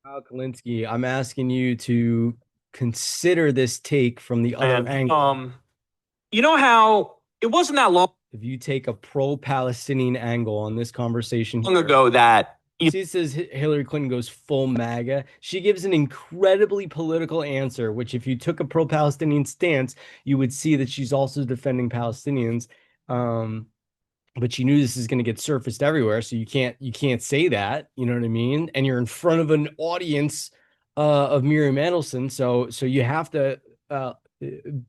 Kalinsky, I'm asking you to consider this take from the other And angle. you know how it wasn't that If you take a pro-Palestinian angle on this conversation long here, ago that you see, it says Hillary Clinton goes full MAGA. She gives an incredibly political answer, which if you took a pro-Palestinian stance, you would see that she's also defending Palestinians. Um, but she knew this is going to get surfaced everywhere, so you can't say that. You know what I mean? And you're in front of an audience of Miriam Mandelson, so you have to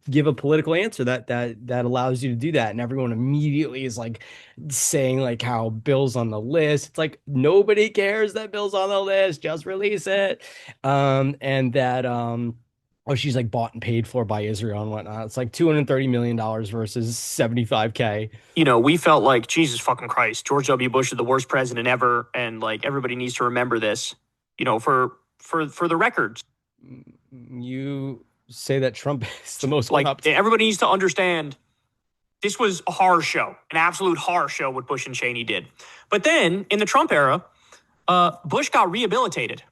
give a political answer that allows you to do that. And everyone immediately is like saying like how Bill's on the list. It's like nobody cares that Bill's on the list. Just release it. And that oh, she's like bought and paid for by Israel and whatnot. It's like $230 million versus 75K. we felt like Jesus fucking Christ, George W. Bush is the worst president ever, and like everybody needs to remember this. For the records, You say that Trump is the most like corrupt. everybody needs to understand this was a horror show, an absolute horror show what Bush and Cheney did. But then in the Trump era, Bush got rehabilitated.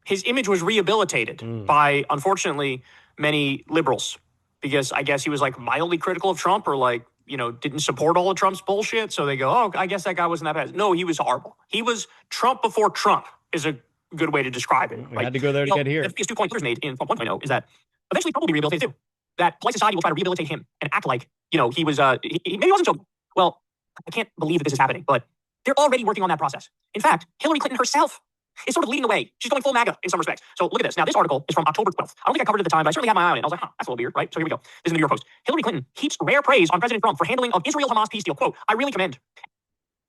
His image was rehabilitated Mm. by, unfortunately, many liberals because I guess he was like mildly critical of Trump or like, didn't support all of Trump's bullshit. So they go, oh, I guess that guy wasn't that bad. No, he was horrible. He was Trump before Trump is a good way to describe it. We Like, had to go there to get the here. biggest 2 point Twitter's made in Trump 1.0 is that eventually Trump will be rehabilitated too. That polite society will try to rehabilitate him and act like, he was, maybe he wasn't so, well, I can't believe that this is happening, but they're already working on that process. In fact, Hillary Clinton herself is sort of leading the way. She's going full MAGA in some respects. So look at this. Now, this article is from October 12th. I don't think I covered it at the time, but I certainly had my eye on it. I was like, that's a little weird, right? So here we go. This is the New York Post. Hillary Clinton heaps rare praise on President Trump for handling of Israel-Hamas peace deal. Quote, I really commend.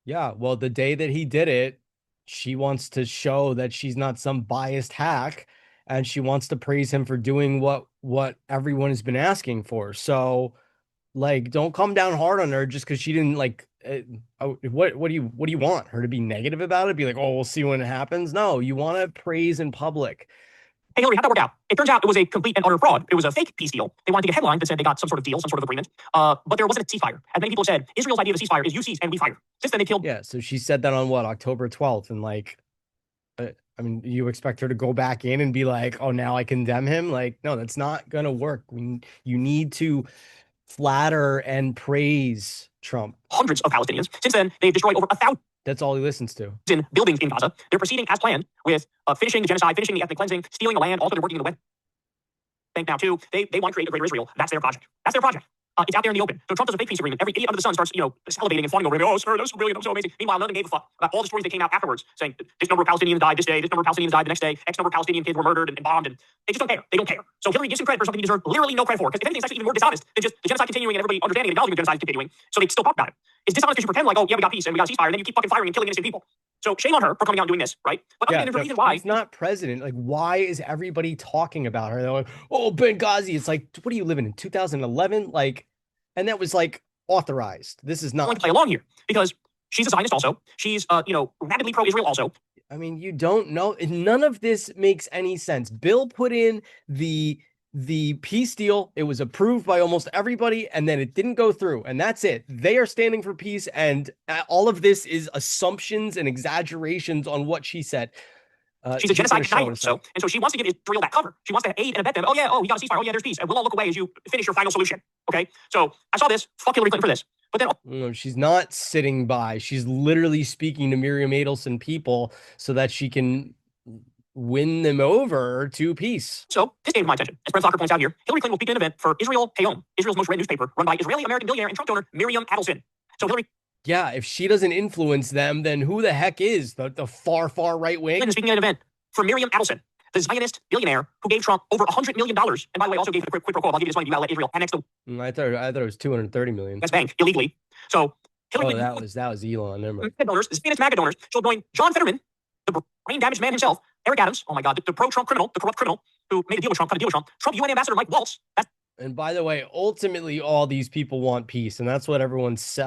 Yeah, well, the day that he did it, she wants to show that she's not some biased hack, and she wants to praise him for doing what everyone has been asking for. So, like, don't come down hard on her just because she didn't like. What do you want her to be negative about it? Be like, oh, we'll see when it happens. No, you want to praise in public. Hey, Hillary, how'd that work out? It turns out it was a complete and utter fraud. It was a fake peace deal. They wanted to get a headline that said they got some sort of deal, some sort of agreement. But there wasn't a ceasefire. As many people said, Israel's idea of a ceasefire is you cease and we fire. Since then, they killed. Yeah, so she said that on what, October 12th, and like, I mean, you expect her to go back in and be like, "Oh, now I condemn him." Like, no, that's not gonna work. You need to flatter and praise Trump. Hundreds of Palestinians. Since then, they've destroyed over 1,000 That's all he listens to. buildings in Gaza. They're proceeding as planned with finishing the genocide, finishing the ethnic cleansing, stealing the land. Also, they're working in the West Bank now too. They want to create a greater Israel. That's their project. That's their project. It's out there in the open. So Trump does a fake peace agreement. Every idiot under the sun starts, salivating and fawning over it. Oh, sir, that was so brilliant. That was so amazing. Meanwhile, none of them gave a fuck about all the stories that came out afterwards, saying this number of Palestinians died this day, this number of Palestinians died the next day, X number of Palestinian kids were murdered and bombed, and they just don't care. They don't care. So Hillary gives him credit for something he deserved literally no credit for. Because if anything, it's actually even more dishonest than just the genocide continuing and everybody understanding and acknowledging the genocide is continuing. So they still talk about it. It's dishonest because you pretend like, oh yeah, we got peace and we got a ceasefire, and then you keep fucking firing and killing innocent people. So shame on her for coming out and doing this, right? But Yeah, there's a no, reason why. he's not president. Like, why is everybody talking about her? They're like, "Oh, Benghazi." It's like, what are you living in 2011? Like, and that was like authorized. This is Going to not. play along here because she's a Zionist also. She's rabidly pro-Israel also. I mean, you don't know. None of this makes any sense. Bill put in the peace deal. It was approved by almost everybody, and then it didn't go through. And that's it. They are standing for peace, and all of this is assumptions and exaggerations on what she said. She's a He's going genocide to show denier. us So, and so she wants to give Israel that cover. She wants to aid and abet them. Oh, yeah. Oh, we got a ceasefire. Oh, yeah, there's peace. And we'll all look away as you finish your final solution. Okay. So I saw this. Fuck Hillary Clinton for this. But then, No, she's not sitting by. She's literally speaking to Miriam Adelson people so that she can win them over to peace. so this came to my attention. As Brent Fokker points out here, Hillary Clinton will speak at an event for Israel Hayom, Israel's most read newspaper, run by Israeli American billionaire and Trump donor Miriam Adelson. So Hillary Yeah, if she doesn't influence them, then who the heck is the far, far right wing? Clinton is speaking at an event for Miriam Adelson, the Zionist billionaire who gave Trump over $100 million. And by the way, also gave him a quid pro quo. I'll give you this money. You gotta let Israel annex the I thought it was 230 million. West Bank illegally. So Hillary Oh, Clinton that was Elon. Never mind. donors, the Phoenix MAGA donors, she'll join John Fetterman, the brain damaged man himself, Eric Adams, oh my God, the pro-Trump criminal, the corrupt criminal who made a deal with Trump, cut a deal with Trump, Trump UN ambassador Mike Waltz. That's And by the way, ultimately, all these people want peace, and that's what everyone's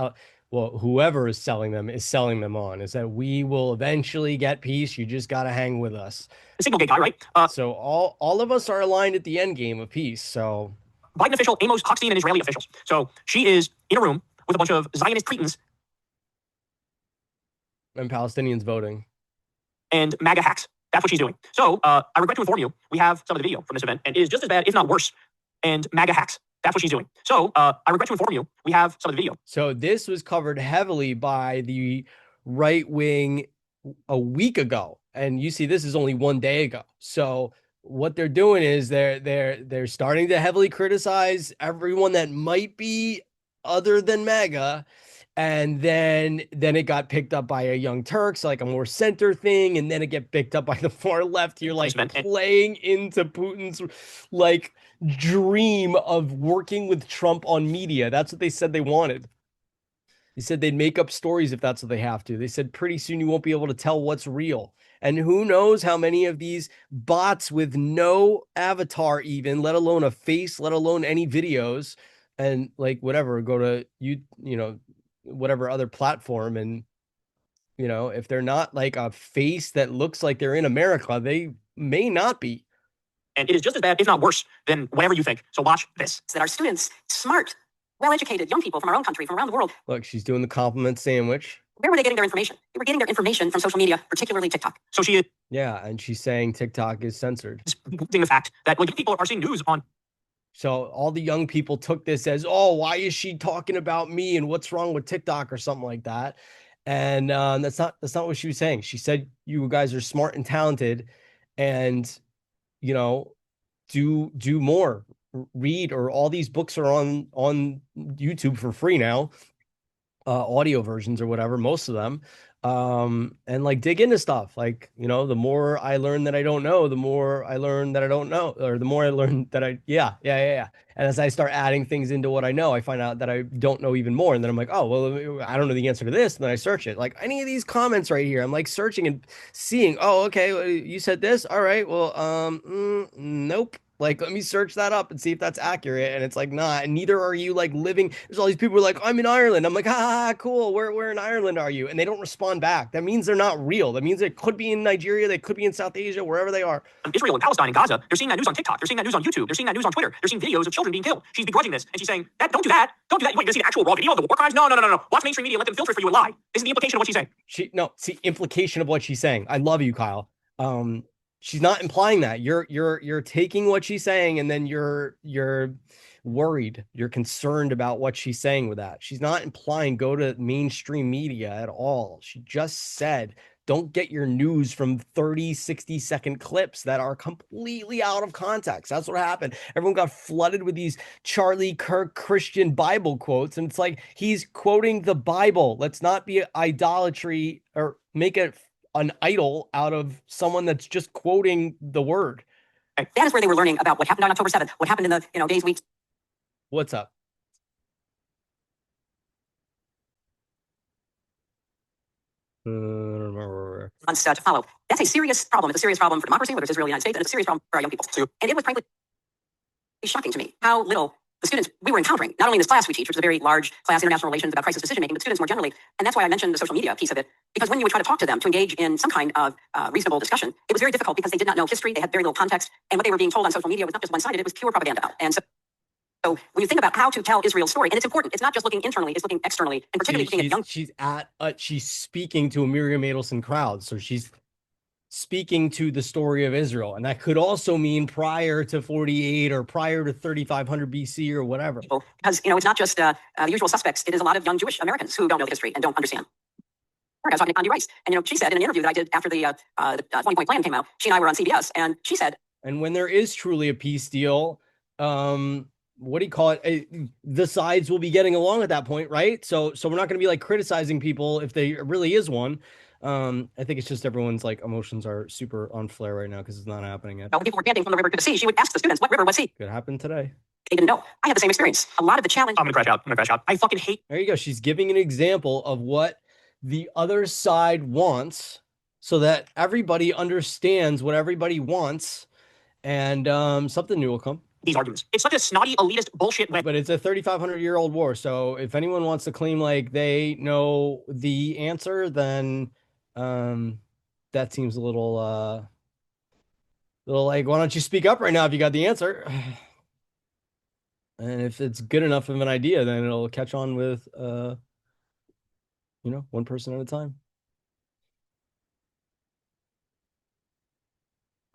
well, whoever is selling them on, is that we will eventually get peace. You just got to hang with us. the signal gate guy, right? So all of us are aligned at the end game of peace. So Biden official Amos Hochstein and Israeli officials. So she is in a room with a bunch of Zionist cretins and Palestinians voting. and MAGA hacks. That's what she's doing. So I regret to inform you, we have some of the video from this event, and it is just as bad, if not worse. And MAGA hacks. That's what she's doing. So I regret to inform you, we have some of the video. So this was covered heavily by the right wing a week ago, and you see this is only one day ago. So what they're doing is they're starting to heavily criticize everyone that might be other than MAGA, and then it got picked up by a Young Turks, like a more center thing, and then it get picked up by the far left. You're like playing into Putin's like dream of working with Trump on media. That's what they said they wanted. They said they'd make up stories if that's what they have to. They said pretty soon you won't be able to tell what's real. And who knows how many of these bots with no avatar, even, let alone a face, let alone any videos, and like whatever, go to whatever other platform. And, if they're not like a face that looks like they're in America, they may not be. And it is just as bad, if not worse, than whatever you think. So watch this. That our students, smart, well-educated young people from our own country, from around the world. Look, she's doing the compliment sandwich. Where were they getting their information? They were getting their information from social media, particularly TikTok. So she is. Yeah, and she's saying TikTok is censored. The fact that when people are seeing news on. So all the young people took this as, oh, why is she talking about me and what's wrong with TikTok or something like that? And that's not what she was saying. She said you guys are smart and talented, and do more, read, or all these books are on YouTube for free now, audio versions or whatever, most of them. And like dig into stuff. Like, the more I learn that I don't know, the more I learn that I don't know, or the more I learn that yeah. And as I start adding things into what I know, I find out that I don't know even more. And then I'm like, oh, well, I don't know the answer to this. And then I search it. Like any of these comments right here, I'm like searching and seeing, oh, okay, well, you said this. All right, well, nope. Like, let me search that up and see if that's accurate. And it's like, nah, and neither are you like living. There's all these people who are like, I'm in Ireland. I'm like, cool. Where in Ireland are you? And they don't respond back. That means they're not real. That means it could be in Nigeria. They could be in South Asia, wherever they are. Israel and Palestine and Gaza. They're seeing that news on TikTok. They're seeing that news on YouTube. They're seeing that news on Twitter. They're seeing videos of children being killed. She's begrudging this. And she's saying, don't do that. Don't do that. You want to see the actual raw video of the war crimes? No. Watch mainstream media and let them filter for you and lie. This is the implication of what she's saying. See, implication of what she's saying. I love you, Kyle. She's not implying that. You're taking what she's saying, and then you're worried. You're concerned about what she's saying with that. She's not implying go to mainstream media at all. She just said, don't get your news from 30, 60-second clips that are completely out of context. That's what happened. Everyone got flooded with these Charlie Kirk Christian Bible quotes, and it's like, he's quoting the Bible. Let's not be idolatry or make it an idol out of someone that's just quoting the word. That is where they were learning about what happened on October 7th, what happened in the days, weeks. What's up? I don't remember. Months to follow. That's a serious problem. It's a serious problem for democracy, whether it's Israel or the United States, and it's a serious problem for our young people too. And it was frankly shocking to me how little the students we were encountering, not only in this class we teach, which is a very large class, international relations, about crisis decision making, but students more generally. And that's why I mentioned the social media piece of it, because when you would try to talk to them to engage in some kind of reasonable discussion, it was very difficult because they did not know history, they had very little context, and what they were being told on social media was not just one-sided, it was pure propaganda. And so when you think about how to tell Israel's story, and it's important, it's not just looking internally, it's looking externally, and particularly looking at young. She's speaking to a Miriam Adelson crowd, so she's speaking to the story of Israel, and that could also mean prior to 48 or prior to 3500 BC or whatever. Because it's not just the usual suspects; it is a lot of young Jewish Americans who don't know the history and don't understand. I was talking to Condi Rice, and she said in an interview that I did after the 20-point plan came out, she and I were on CBS, and she said, and when there is truly a peace deal, what do you call it? The sides will be getting along at that point, right? So we're not going to be like criticizing people if there really is one. I think it's just everyone's like emotions are super on flare right now because it's not happening yet. When people were chanting from the river to the sea, she would ask the students, what river, what sea? Could happen today. They didn't know. I had the same experience. A lot of the challenge. I'm gonna crash out. I fucking hate. There you go. She's giving an example of what the other side wants so that everybody understands what everybody wants, and something new will come. These arguments. It's such a snotty, elitist bullshit. But it's a 3,500-year-old war. So if anyone wants to claim like they know the answer, then that seems a little like, why don't you speak up right now if you got the answer? And if it's good enough of an idea, then it'll catch on with one person at a time.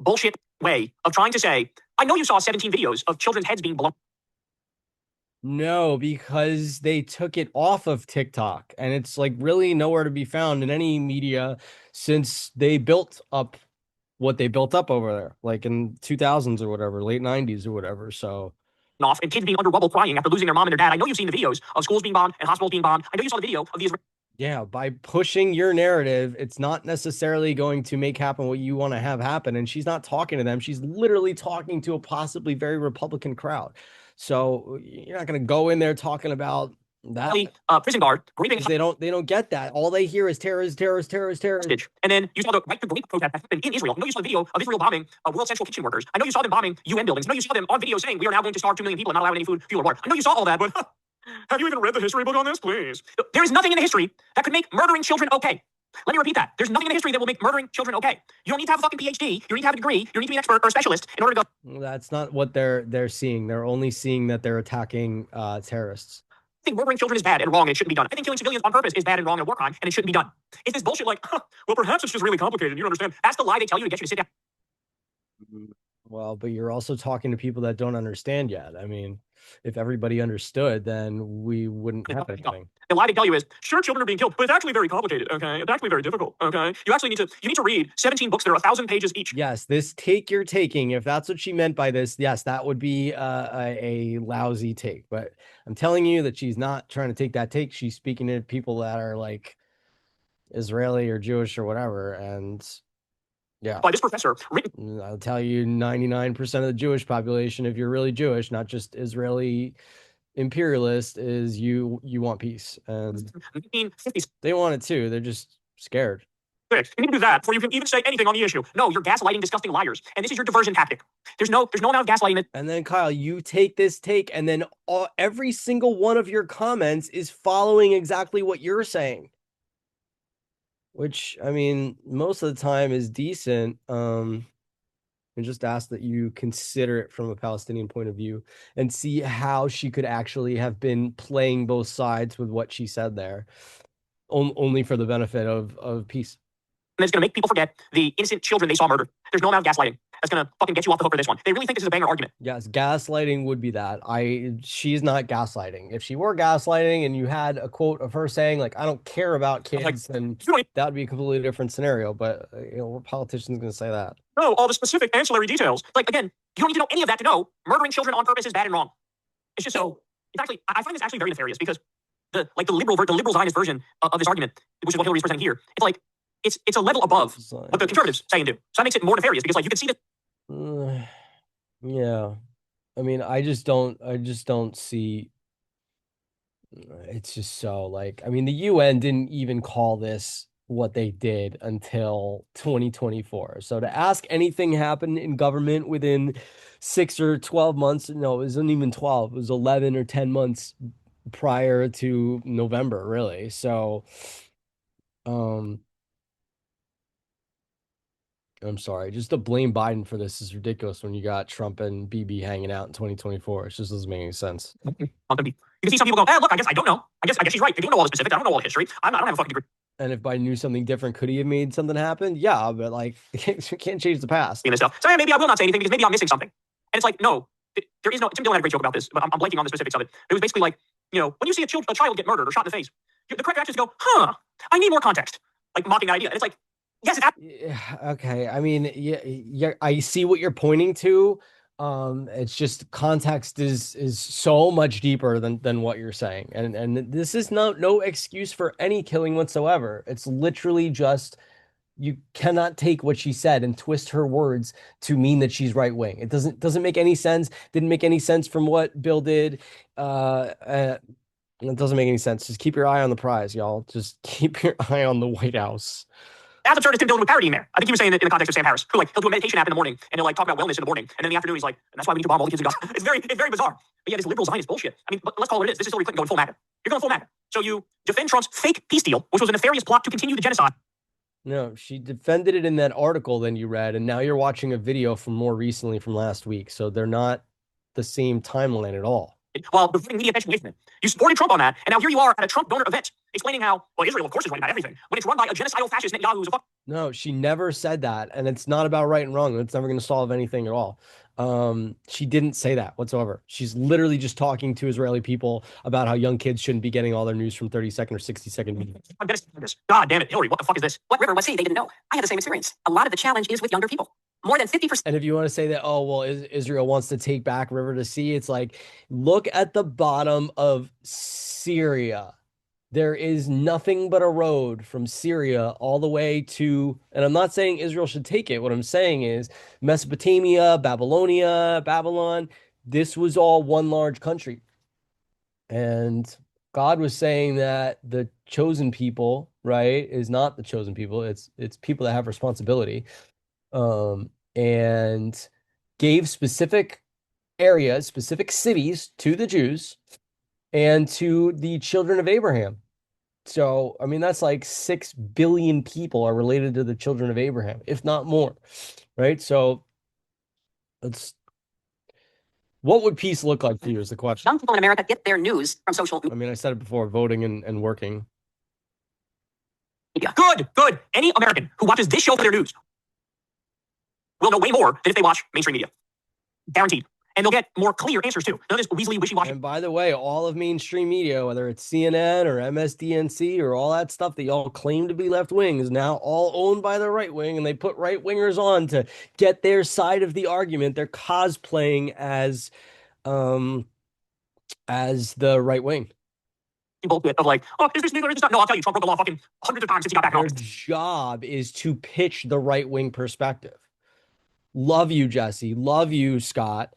bullshit way of trying to say, I know you saw 17 videos of children's heads being blown. No, because they took it off of TikTok and it's like really nowhere to be found in any media since they built up what they built up over there, like in 2000s or whatever, late 90s or whatever. So Off and kids being under rubble crying after losing their mom and their dad. I know you've seen the videos of schools being bombed and hospitals being bombed. I know you saw the video of the yeah, by pushing your narrative, it's not necessarily going to make happen what you want to have happen. And she's not talking to them. She's literally talking to a possibly very Republican crowd. So you're not going to go in there talking about that. Prison guard grieving. They don't get that. All they hear is terrorist, terrorist, terrorist, terrorist. And then you saw the right to grief protest that happened in Israel. I know you saw the video of Israel bombing World Central Kitchen workers. I know you saw them bombing UN buildings. I know you saw them on video saying we are now going to starve 2 million people and not allow any food, fuel, or water. I know you saw all that, but have you even read the history book on this, please? There is nothing in the history that could make murdering children okay. Let me repeat that. There's nothing in the history that will make murdering children okay. You don't need to have a fucking PhD. You don't need to have a degree. You don't need to be an expert or a specialist in order to go. That's not what they're seeing. They're only seeing that they're attacking terrorists. I think murdering children is bad and wrong and it shouldn't be done. I think killing civilians on purpose is bad and wrong and a war crime and it shouldn't be done. It's this bullshit like, well, perhaps it's just really complicated. You don't understand. That's the lie they tell you to get you to sit down. Well, but you're also talking to people that don't understand yet. I mean, if everybody understood, then we wouldn't have anything. The lie they tell you is, sure, children are being killed, but it's actually very complicated, okay? It's actually very difficult, okay? You need to read 17 books that are 1,000 pages each. Yes, this take you're taking, if that's what she meant by this, yes, that would be a lousy take. But I'm telling you that she's not trying to take that take. She's speaking to people that are like Israeli or Jewish or whatever, and yeah. By this professor, I'll tell you 99% of the Jewish population, if you're really Jewish, not just Israeli imperialist, is you want peace. And 1950s. They want it too. They're just scared. You need to do that before you can even say anything on the issue. No, you're gaslighting disgusting liars. And this is your diversion tactic. There's no amount of gaslighting that. And then Kyle, you take this take and then every single one of your comments is following exactly what you're saying. Which, I mean, most of the time is decent. And just ask that you consider it from a Palestinian point of view and see how she could actually have been playing both sides with what she said there, only for the benefit of peace. And it's going to make people forget the innocent children they saw murdered. There's no amount of gaslighting that's going to fucking get you off the hook for this one. They really think this is a banger argument. Yes, gaslighting would be that. She's not gaslighting. If she were gaslighting and you had a quote of her saying, like, I don't care about kids, then that would be a completely different scenario. But, what politician's going to say that? No, all the specific ancillary details. Like, again, you don't need to know any of that to know murdering children on purpose is bad and wrong. It's just so, it's actually, I find this actually very nefarious because the liberal Zionist version of this argument, which is what Hillary's presenting here, it's like, it's a level above what the conservatives say and do. So that makes it more nefarious because, like, you can see that. Yeah, I mean, I just don't see. It's just so like, I mean, the UN didn't even call this what they did until 2024. So to ask anything happen in government within 6 or 12 months, no, it wasn't even 12. It was 11 or 10 months prior to November, really. So, I'm sorry, just to blame Biden for this is ridiculous when you got Trump and BB hanging out in 2024. It just doesn't make any sense. You can see some people go, look, I guess I don't know. I guess she's right. They don't know all the specifics. I don't know all the history. I don't have a fucking degree. And if Biden knew something different, could he have made something happen? Yeah, but like, you can't change the past. This stuff. So yeah, maybe I will not say anything because maybe I'm missing something. And it's like, no, there is no. Tim Dillon had a great joke about this, but I'm blanking on the specifics of it. It was basically like, when you see a child get murdered or shot in the face, the correct reaction is to go, I need more context, like mocking the idea. And it's like, yes, it's okay. I mean, yeah, I see what you're pointing to. It's just context is so much deeper than what you're saying. And this is no excuse for any killing whatsoever. It's literally just you cannot take what she said and twist her words to mean that she's right wing. It doesn't make any sense. Didn't make any sense from what Bill did. It doesn't make any sense. Just keep your eye on the prize, y'all. Just keep your eye on the White House. As absurd as Tim Dillon with parody in there. I think he was saying it in the context of Sam Harris, who he'll do a meditation app in the morning and he'll talk about wellness in the morning, and then in the afternoon he's like, and that's why we need to bomb all the kids in Gaza. It's very bizarre. But yeah, this liberal Zionist bullshit. I mean, but let's call it what it is. This is Hillary Clinton going full MAGA. You're going full MAGA. So you defend Trump's fake peace deal, which was a nefarious plot to continue the genocide. No, she defended it in that article then you read, and now you're watching a video from more recently from last week. So they're not the same timeline at all. while the media attention away from it. You supported Trump on that, and now here you are at a Trump donor event explaining how, well, Israel, of course, is right about everything when it's run by a genocidal fascist Netanyahu who's a fuck. No, she never said that. And it's not about right and wrong. It's never going to solve anything at all. She didn't say that whatsoever. She's literally just talking to Israeli people about how young kids shouldn't be getting all their news from 30-second or 60-second videos. I'm gonna say this. God damn it, Hillary, what the fuck is this? What River was he? They didn't know. I had the same experience. A lot of the challenge is with younger people. More than 50%. And if you want to say that, oh, well, Israel wants to take back River to Sea, it's like, look at the bottom of Syria. There is nothing but a road from Syria all the way to, and I'm not saying Israel should take it. What I'm saying is Mesopotamia, Babylonia, Babylon, this was all one large country. And God was saying that the chosen people, right, is not the chosen people. It's people that have responsibility. And gave specific areas, specific cities to the Jews and to the children of Abraham. So, I mean, that's like 6 billion people are related to the children of Abraham, if not more, right? So, what would peace look like to you is the question. Young people in America get their news from social I mean, I said it before, voting and working. media. Good. Any American who watches this show for their news will know way more than if they watch mainstream media. Guaranteed. And they'll get more clear answers too. None of this weaselly, wishy-washy. And by the way, all of mainstream media, whether it's CNN or MSDNC or all that stuff that y'all claim to be left wing, is now all owned by the right wing, and they put right wingers on to get their side of the argument. They're cosplaying as the right wing. Bullshit of like, oh, is this neither? Is this not? No, I'll tell you, Trump broke the law fucking hundreds of times since he got back in Their office. job is to pitch the right wing perspective. Love you, Jesse. Love you, Scott.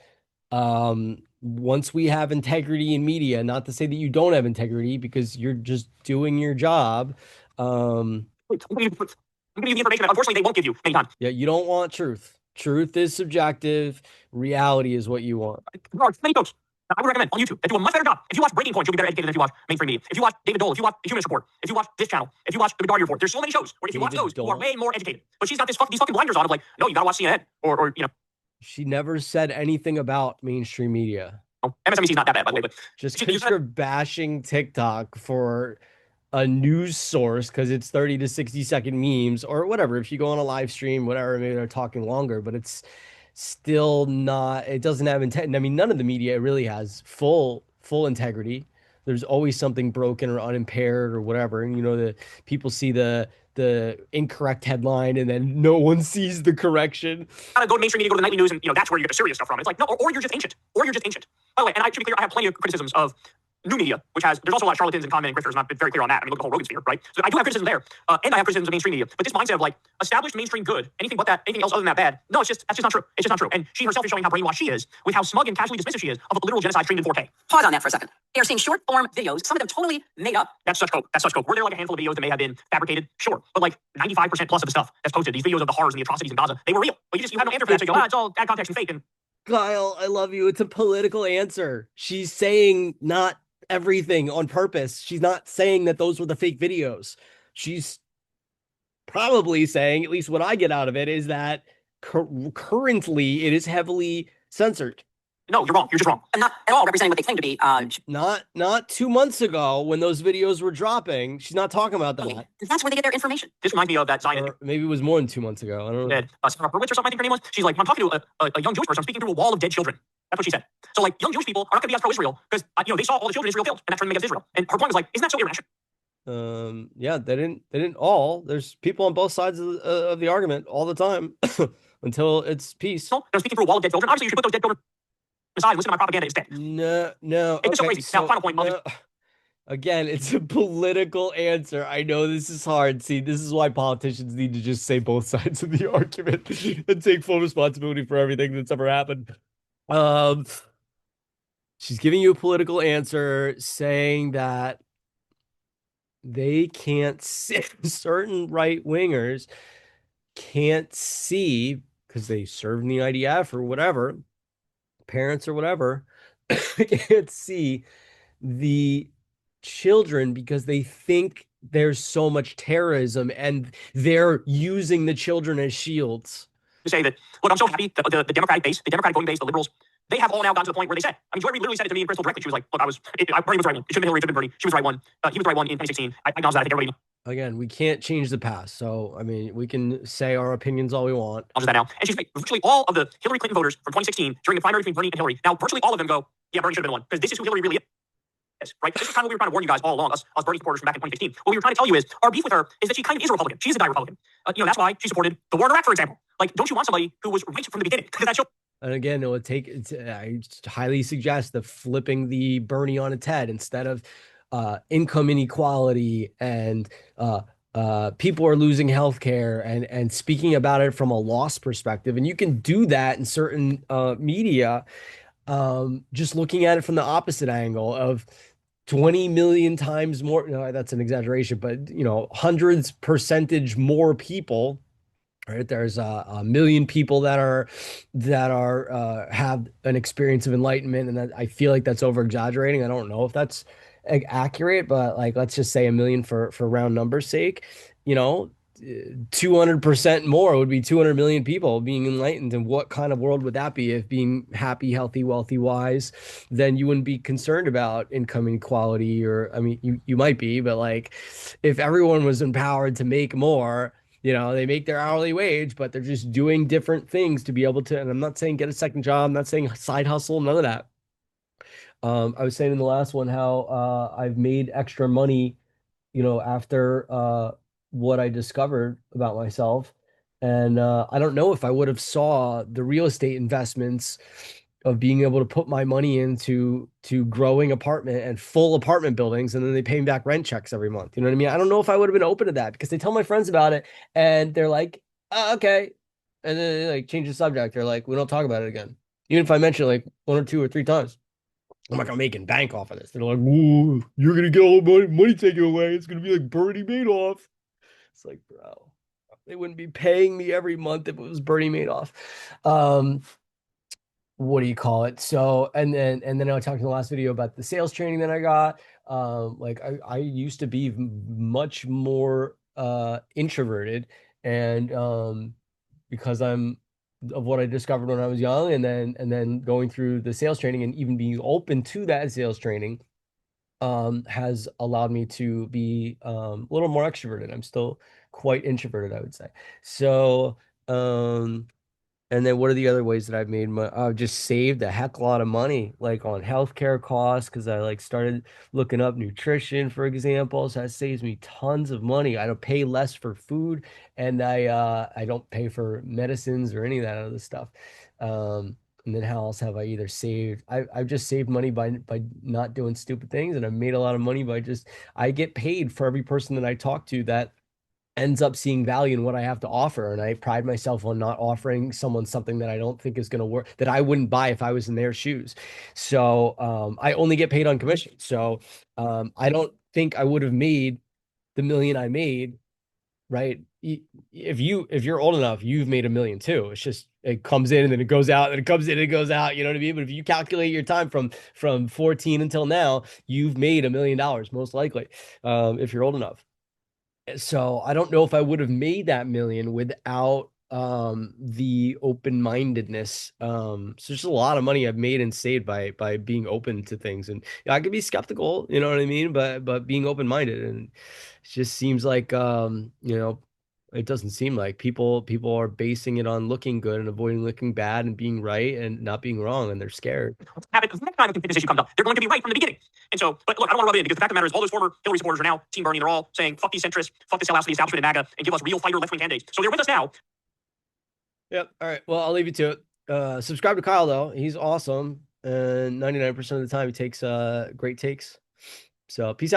Once we have integrity in media, not to say that you don't have integrity because you're just doing your job. I'm giving you the information that unfortunately they won't give you many times. Yeah, you don't want truth. Truth is subjective. Reality is what you want. There are many folks I would recommend on YouTube that do a much better job. If you watch Breaking Point, you'll be better educated than if you watch mainstream media. If you watch David Dole, if you watch Humanist Report, if you watch this channel, if you watch The Guardian Report, there's so many shows where if you watch those, you are way more educated. But she's got these fucking blinders on of like, no, you gotta watch CNN or you know. She never said anything about mainstream media. MSNBC is not that bad, by the way, but just because you're bashing TikTok for a news source because it's 30 to 60-second memes or whatever. If you go on a live stream, whatever, maybe they're talking longer, but it's still not, it doesn't have intent. I mean, none of the media really has full integrity. There's always something broken or unimpaired or whatever. And you know, the people see the incorrect headline and then no one sees the correction. Gotta go to mainstream media, go to the nightly news, and you know that's where you get the serious stuff from. It's like, no, or you're just ancient. Or you're just ancient. By the way, and I should be clear, I have plenty of criticisms of new media, which has, there's also a lot of charlatans and con men and grifters, and I've been very clear on that. I mean, look at the whole Rogan sphere, right? So I do have criticism there, and I have criticisms of mainstream media. But this mindset of like established mainstream good, anything but that, anything else other than that bad, no, that's just not true. It's just not true. And she herself is showing how brainwashed she is with how smug and casually dismissive she is of a literal genocide streamed in 4K. Pause on that for a second. They are seeing short form videos, some of them totally made up. That's such coke. Were there like a handful of videos that may have been fabricated? Sure. But like 95% plus of the stuff that's posted, these videos of the horrors and the atrocities in Gaza, they were real. But you have no answer for that. So you go, it's all add context and fake. And Kyle, I love you. It's a political answer. She's saying not everything on purpose. She's not saying that those were the fake videos. She's probably saying, at least what I get out of it, is that currently it is heavily censored. No, you're wrong. You're just wrong. And not at all representing what they claim to be. Not 2 months ago when those videos were dropping. She's not talking about that. That's where they get their information. This reminds me of that Zionist. Or maybe it was more than 2 months ago. I don't know. Sarah Hurwitz or something, I think her name was. She's like, I'm talking to a young Jewish person. I'm speaking through a wall of dead children. That's what she said. So like, young Jewish people are not going to be as pro-Israel because they saw all the children Israel killed, and that's turned them against Israel. And her point was like, isn't that so irrational? Yeah, they didn't all. There's people on both sides of the argument all the time until it's peace. So they're speaking through a wall of dead children. Obviously, you should put those dead children aside. Listen to my propaganda instead. No. It's so crazy. Now, final point. Again, it's a political answer. I know this is hard. See, this is why politicians need to just say both sides of the argument and take full responsibility for everything that's ever happened. She's giving you a political answer saying that they can't see, certain right-wingers can't see because they serve in the IDF or whatever, parents or whatever, can't see the children because they think there's so much terrorism and they're using the children as shields. To say that, look, I'm so happy that the Democratic base, the Democratic voting base, the liberals, they have all now gotten to the point where they said, I mean, Joy Reid literally said it to me in principle directly. She was like, look, Bernie was the right one. It should have been Hillary, it should have been Bernie. She was the right one. He was the right one in 2016. I acknowledge that. I think everybody Again, we can't change the past. So, I mean, we can say our opinions all we want. acknowledges that now. And she's right. Virtually all of the Hillary Clinton voters from 2016 during the primary between Bernie and Hillary, now virtually all of them go, yeah, Bernie should have been the one. Because this is who Hillary really is. Right? This is kind of what we were trying to warn you guys all along, us Bernie supporters from back in 2016. What we were trying to tell you is our beef with her is that she kind of is a Republican. She's a guy Republican. That's why she supported the war in Iraq, for example. Like, don't you want somebody who was right from the beginning? Because that's And again, it would take, I highly suggest the flipping the Bernie on its head instead of income inequality and people are losing healthcare and speaking about it from a loss perspective. And you can do that in certain media, just looking at it from the opposite angle of 20 million times more. No, that's an exaggeration, but hundreds percentage more people. Right, there's a million people that are have an experience of enlightenment, and that I feel like that's over exaggerating. I don't know if that's accurate, but like let's just say a million for round numbers sake. 200% more would be 200 million people being enlightened. And what kind of world would that be if being happy, healthy, wealthy, wise? Then you wouldn't be concerned about income inequality, or I mean, you might be, but like if everyone was empowered to make more. They make their hourly wage, but they're just doing different things to be able to. And I'm not saying get a second job. I'm not saying side hustle, none of that. I was saying in the last one how I've made extra money, after what I discovered about myself. And I don't know if I would have saw the real estate investments of being able to put my money into growing apartment and full apartment buildings, and then they pay me back rent checks every month. You know what I mean? I don't know if I would have been open to that because they tell my friends about it and they're like, oh, okay. And then they like change the subject. They're like, we don't talk about it again. Even if I mention it like one or two or three times. I'm like, I'm making bank off of this. They're like, whoa, you're gonna get all the money taken away. It's gonna be like Bernie Madoff. It's like, bro, they wouldn't be paying me every month if it was Bernie Madoff. What do you call it? So, and then I talked in the last video about the sales training that I got. Like I used to be much more introverted, and because I'm of what I discovered when I was young, and then going through the sales training and even being open to that sales training has allowed me to be a little more extroverted. I'm still quite introverted, I would say. So, and then what are the other ways that I've made money? I've just saved a heck of a lot of money, like on healthcare costs, because I like started looking up nutrition, for example. So that saves me tons of money. I don't pay less for food, and I don't pay for medicines or any of that other stuff. And then how else have I either saved? I've just saved money by not doing stupid things, and I've made a lot of money by just I get paid for every person that I talk to that ends up seeing value in what I have to offer. And I pride myself on not offering someone something that I don't think is going to work, that I wouldn't buy if I was in their shoes. So I only get paid on commission. So I don't think I would have made the million I made, right? If you're old enough, you've made a million too. It's just it comes in and then it goes out and it comes in and it goes out. You know what I mean? But if you calculate your time from 14 until now, you've made $1 million most likely, if you're old enough. So I don't know if I would have made that million without the open-mindedness. So just a lot of money I've made and saved by being open to things. And I could be skeptical, you know what I mean? But being open-minded, and it just seems like it doesn't seem like people are basing it on looking good and avoiding looking bad and being right and not being wrong, and they're scared. Happen the next time this issue comes up. They're going to be right from the beginning. And so, but look, I don't want to rub it in because the fact of the matter is all those former Hillary supporters are now Team Bernie. They're all saying, fuck these centrists, fuck the sellouts of the establishment in MAGA, and give us real fighter left-wing candidates. So they're with us now. Yep. All right. Well, I'll leave you to it. Subscribe to Kyle though. He's awesome. And 99% of the time he takes great takes. So peace out.